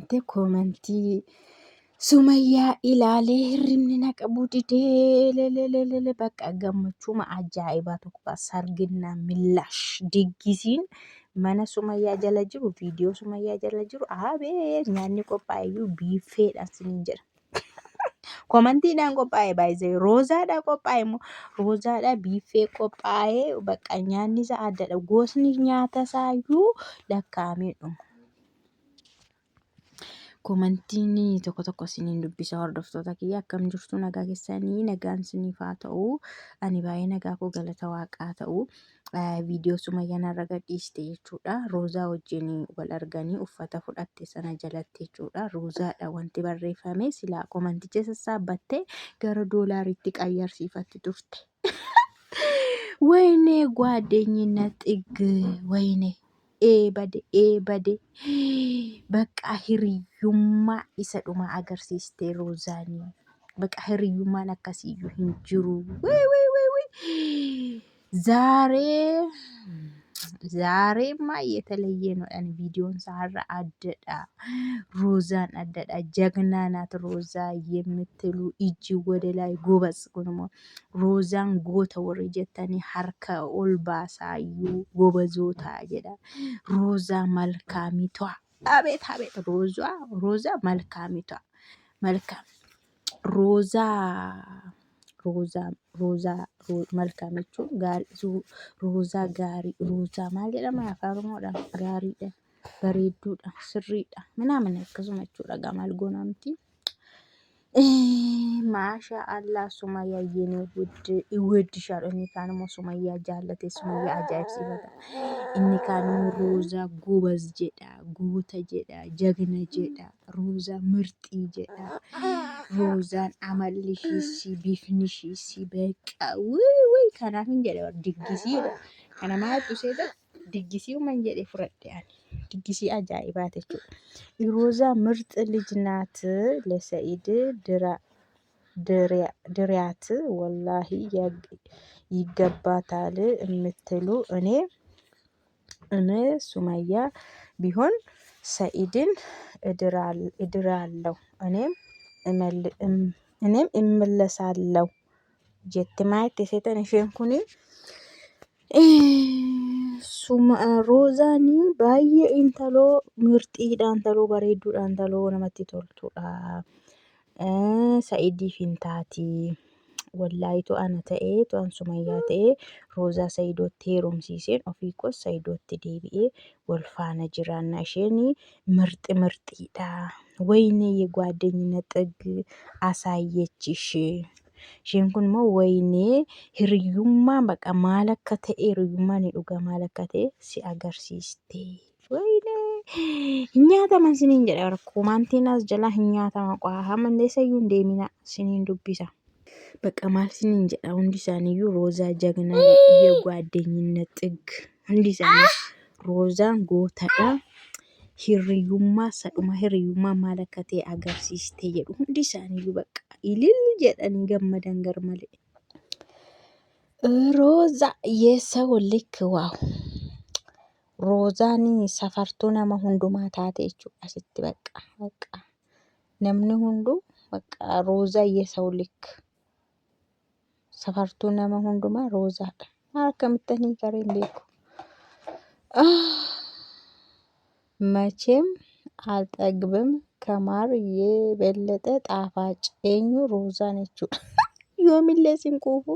amantii komantii Sumayyaa ilaalee hirribni na qabu didee bakka gammachuma ajaa'ibaa tokko sarginna millash diggisiin mana Sumayyaa jala jiru viidiyoo Sumayyaa jala jiru abee nyaanni qophaa'eyyuu biiffeedhaan siniin jedha. Komantiidhaan qophaa'e baay'isee roozaadhaan qophaa'e immoo roozaadhaan biiffee qophaa'ee bakka nyaanni isaa addadha. Gosni nyaata isaayyuu lakkaa'amee dhuma. Komantiin tokko tokko isiniin dubbisa hordoftoota kiyya akkam jirtu nagaa keessanii nagaan isiniif haa ta'u. Ani baay'ee nagaa koo galata waaqaa ta'u. Viidiyoo Sumayyaan irra gadhiiste jechuudha. Roozaa wajjin wal arganii uffata fudhatte sana jalatti jechuudha. Roozaadha wanti barreeffame silaa komanticha sassaabbattee gara doolaariitti qayyarsiifatti turte. Wayne ጓደኝነት ጥግ ወይኔ ኤበደ በቃ hiriyummaa isa dhuma agarsiiste Roozaanii. Bakka hiriyummaan akkasiyyuu hin jiru. ዛሬማ የተለየ ነው። ቪዲዮን ሳራ አደዳ ሮዛን አደዳ ጀግና ናት ሮዛ የምትሉ እጅ ወደ ላይ ጎበዝ ጉንሞ ሮዛን ጎተ ወርጀተኒ ሀርከ ኦልባሳዩ ጎበዞታ ጀዳ ሮዛ መልካሚቷ አቤት ሮዛ መልካሚቷ መልካም ሮዛ መልካም jechuun gaarii roozaa gaarii roozaa maal jedhama afaan oromoodhaan gaariidha bareedduudha sirriidha ምናምን akkasuma jechuudha gamal goonamti maashaallah Sumayyaa የኔ ውድ ይወድሻል inni kaan immoo Sumayyaa jaallate Sumayyaa ajaa'ibsiifata inni kaan immoo roozaa ጎበዝ jedha goota jedha jagna jedha roozaa mirxii jedha roozaan amalli ishiis bifni ishiis beeqa wuy kanaaf hin jedhe diggisiidha kana maaltu seeta diggisii uman jedhe fudhadhe ani diggisii ajaa'ibaa jechuudha. ሮዛ ምርጥ ልጅ ናት ለሰኢድ ድሪያት ወላሂ ይገባታል የምትሉ እኔ ሱመያ ቢሆን ሰኢድን እድራለሁ እኔም እመለሳለሁ ጀት ማየት የሴተን ሸንኩኒ ሮዛኒ ባየ ኢንተሎ ምርጢዳን ተሎ በሬዱዳን ተሎ ነመቲ ቶልቱዳ ሰኢዲ ፊንታቲ ወላይቱ አነ ተኤ ቶን Sumayyaa ta'e ሮዛ ሰይዶት ሄሩምሲሴን ኦፊኮስ ሰይዶት ዴቢኤ ወልፋነ ጅራና isheen ምርጥዳ ወይኔ የጓደኝነት ጥግ አሳየችሽ isheen kun immoo ወይኔ hiriyummaa baqa maal akka ta'e hiriyummaa ni dhuga maal akka ta'e si agarsiiste ወይኔ nyaataman siniin jedha komantiin as jala nyaatama qofa hamandeessayyuu hin deemina siniin dubbisa bakka maal siniin jedha hundi isaaniiyyuu roozaa jagnaa የጓደኝነት ጥግ hundi isaanii roozaan gootadha hiriyummaa sadhuma hiriyummaa maal akka ta'e agarsiiste jedhu hundi isaaniiyyuu bakka ilil jedhanii gammadan garmalee ሮዛ የሰው ልክ ዋው ሮዛኒ safartuu nama hundumaa taate jechuudha asitti bakka namni hundu bakka roozaa የሰው ልክ safartuu nama hundumaa roozaadha akkamittanii gareen beeku መቼም አልጠግብም ከማር የበለጠ ጣፋጭ ኤኙ ሮዛ ነች yoomillee sinquufu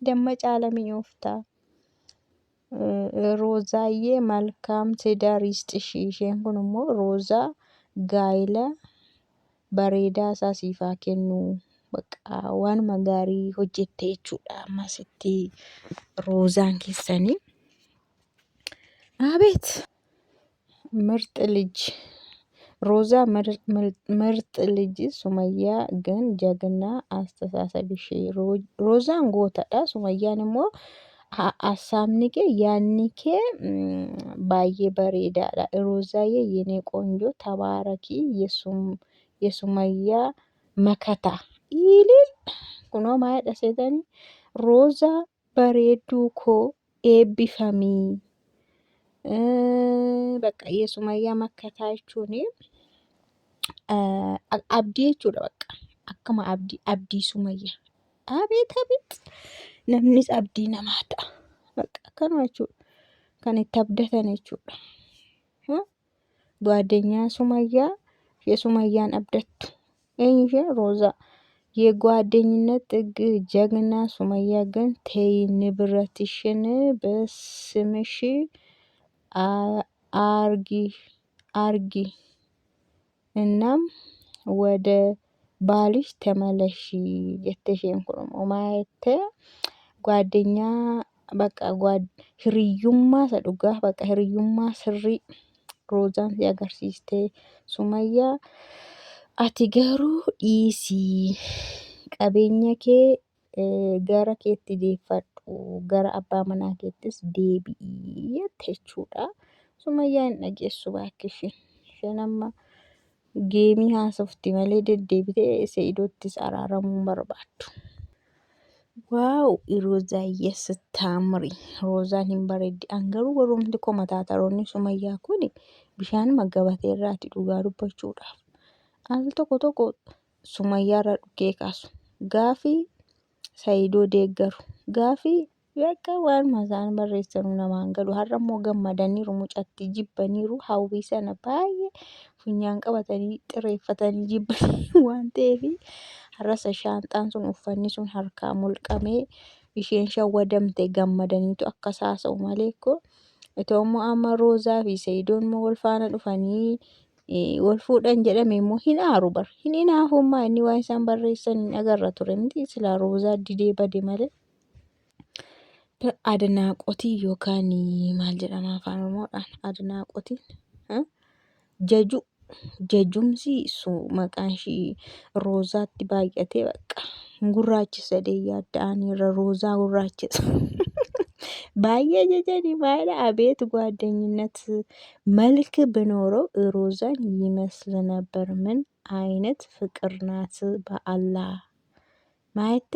damma caalami oofta ሮዛዬ መልካም ትዳር ይስጥሽ isheen kun immoo roozaa gaayila bareedaa isaa siif haa kennu bakka waanuma gaarii hojjette jechuudha ammasitti roozaan keessanii አቤት ምርጥ ልጅ ሮዛ ምርጥ ልጅ ሱመያ ግን ጀግና አስተሳሰብሽ ሮዛን ጎተዳ ሱመያን immoo አሳምኒኬ ያኒኬ ባየ በሬዳዳ ሮዛዬ የኔ ቆንጆ ተባረኪ የሱመያ መከታ ይልል ኩኖ ማየት አሰተኒ ሮዛ በሬዱ ኮ ኤቢፈሚ በቃ የሱመያ መከታችሁኒ abdii jechuudha bakka. Akkuma abdii Sumayyaa. Abeet abeet namnis abdii namaa ta'a. Bakka akkanuma jechuudha. Kan itti abdatan jechuudha. ጓደኛ ሱመያ የሱመያን አብደቱ ይሄ ሮዛ የጓደኝነት ጥግ ጀግና ሱመያ ግን ተይ ንብረትሽን በስምሽ አርጊ አርጊ እናም ወደ ባልሽ ተመለሺ የተሽን ኩርሞ ማየተ ጓደኛ በቃ hiriyummaa isa dhugaa bakka hiriyummaa sirrii roozaan si agarsiiste Sumayyaa ati garuu dhiisii qabeenya kee gara keetti deeffadhu gara abbaa manaa keettis deebi'ii jette jechuudha. Sumayyaa hin dhageessu baakkishi. Isheen amma geemii haasofti malee deddeebitee Se'idoottis araaramuu hin barbaaddu. ዋው ሮዛዬ ስታምሪ ሮዛን hin bareeddi angaruu warroomti komataateroonni Sumayyaa kun bishaan gabatee irraati dhugaa dubbachuudhaaf al tokko Sumayyaa irra dhukee kaasu gaafii Sa'idoo deeggaru gaafii yakka waan masaan barreessanu namaan galu har'a immoo gammadaniiru mucatti jibbaniiru hawwii sana baay'ee funyaan qabatanii xireeffatanii jibbanii waan ta'eef har'as shaanxaan sun uffanni sun harkaa mulqamee isheen shawwadamte gammadaniitu akka saasa'u malee ko itoo immoo amma Roozaa fi Sa'idoon immoo wal faana dhufanii wal fuudhan jedhame immoo hin aaru bar hin inaafummaa inni waan isaan barreessan hin agarra ture miti silaa Roozaa didee bade malee. Adnaaqotii yookaan maal jedhama afaan Oromoodhaan adnaaqotiin jajumsi maqaan ishii Roozaatti baay'atee bakka gurraachisa yaada'anii irra Roozaa gurraachisa. baay'ee jajanii baay'ee አቤት ጓደኝነት መልክ ብኖረው ሮዛን ይመስል ነበር። ምን አይነት ፍቅር ናት በአላህ ማየቴ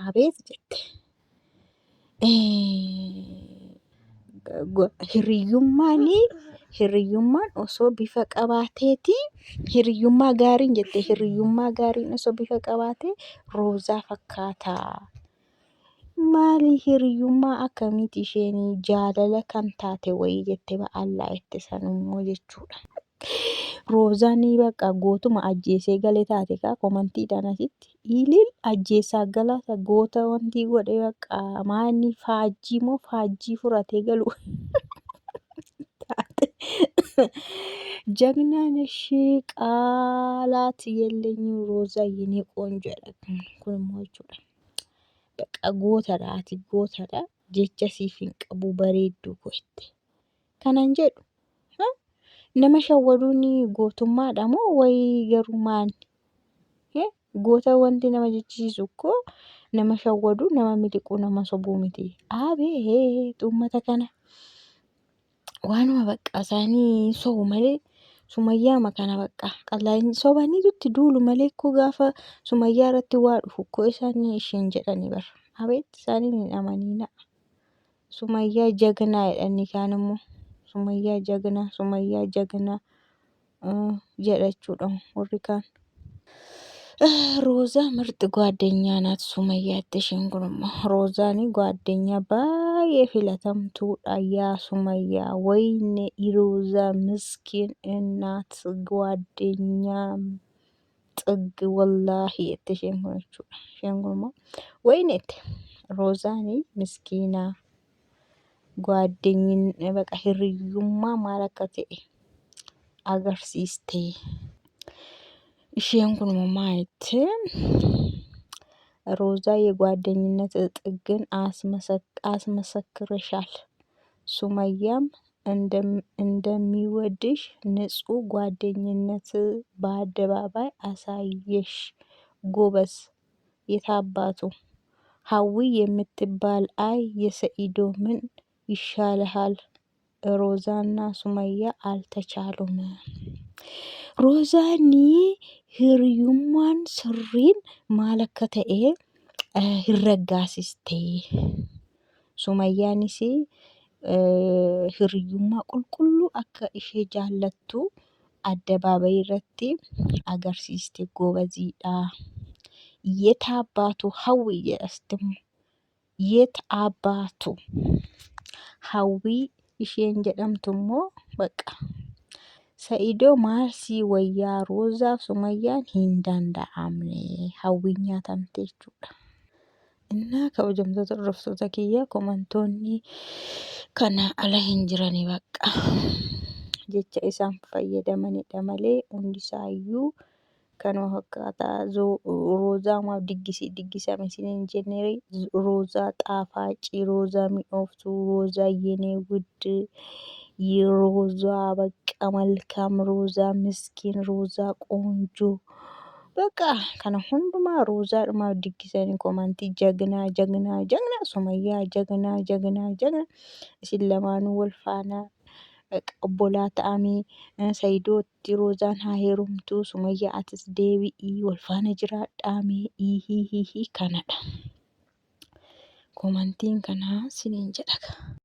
አቤት ጀቴ hiriyummaan osoo bifa qabaateeti hiriyummaa gaariin jette hiriyummaa gaariin osoo bifa qabaatee Roozaa fakkaata. Maali hiriyummaa akkamiiti isheen jaalala kan taate wayii jette ba'allaa itti sanummoo jechuudha. Roozaan bakka gootuma ajjeesee galee taate kaa komantiidhaan asitti ilil ajjeesaa galata goota wanti godhe bakka maanni faajjii moo faajjii furatee galu. ጀግና ነሽ ቃላት የለኝም ሮዛ የኔ ቆንጆ ያደረግን ኩንሞ jechuudha. Bakka gootadha ati gootadha jecha siif hin qabu bareeddu goote. Kanan jedhu nama shawwaduun gootummaadha moo wayii garuu maali? Goota wanti nama jechisiisu ko nama shawwadu nama miliquu nama sobuu miti. Abeet uummata kana waanuma bakka isaanii sobu malee Sumayyaa makana bakka qallaan sobaniitutti duulu malee ko gaafa Sumayyaa irratti waa dhufu ko isaanii isheen jedhani bara. Abeet isaaniin hin amaniina. Sumayyaa jagnaa jedhanii kaan immoo Sumayyaa jagnaa jedha jechuudha warri kaan. ሮዛ ምርጥ ጓደኛ ናት ሱመያ የተሽን ኩንሞ ሮዛኒ ጓደኛ ባየ ፊለተምቱudha ያ ሱመያ ወይኔ ሮዛ ምስኪን እናት ጓደኛ ጥግ ወላሂ የተሽን ኩነchuudha isheen kunimmoo ወይኔት ሮዛኒ ምስኪና ጓደኝን በቃ hiriyummaa maal akka ta'e agarsiiste. isheen kunimmoo maayette ሮዛ የጓደኝነት ጥግን አስመሰክርሻል። ሱመያም እንደሚወድሽ ንጹህ ጓደኝነት በአደባባይ አሳየሽ። ጎበዝ የታባቱ ሀዊ የምትባል አይ የሰኢዶ ምን ይሻልሃል? ሮዛና ሱመያ አልተቻሉም። ሮዛኒ hiriyummaan sirriin maal akka ta'e hin raggaasiste. Sumayyaanis hiriyyummaa qulqulluu akka ishee jaallattu addabaabayii irratti agarsiiste. Goobaziidha. Yet abbatu hawwii jedhastimmoo. Yet abbatu hawwii isheen jedhamtummoo baqa. Sa'idoo maarsii wayyaa Roozaaf Sumayyaan hin danda'amne hawwiin nyaatamte jechuudha. Innaa kabajamtoota hordoftoota kiyya komantoonni kana ala hin jirani baqa. Jecha isaan fayyadamanidha malee hundisaayyuu kanuma fakkaataa. Roozaa maaf diggisame isiniin jennee roozaa xaafaacii, roozaa mi'ooftuu, roozaa yenee ውድ ሮዛ በቃ መልካም ሮዛ ምስኪን ሮዛ ቆንጆ በቃ kana hundumaa roozaadhumaaf diggisanii komantii ጀግና ሱመያ ጀግና isin lamaanuu wal faana obbolaa ta'anii Saidootti roozaan haa heerumtu Sumayyaa atis deebi'ii wal faana jiraadhaamee hihihihi kanadha. Komantiin kanaa siniin jedha.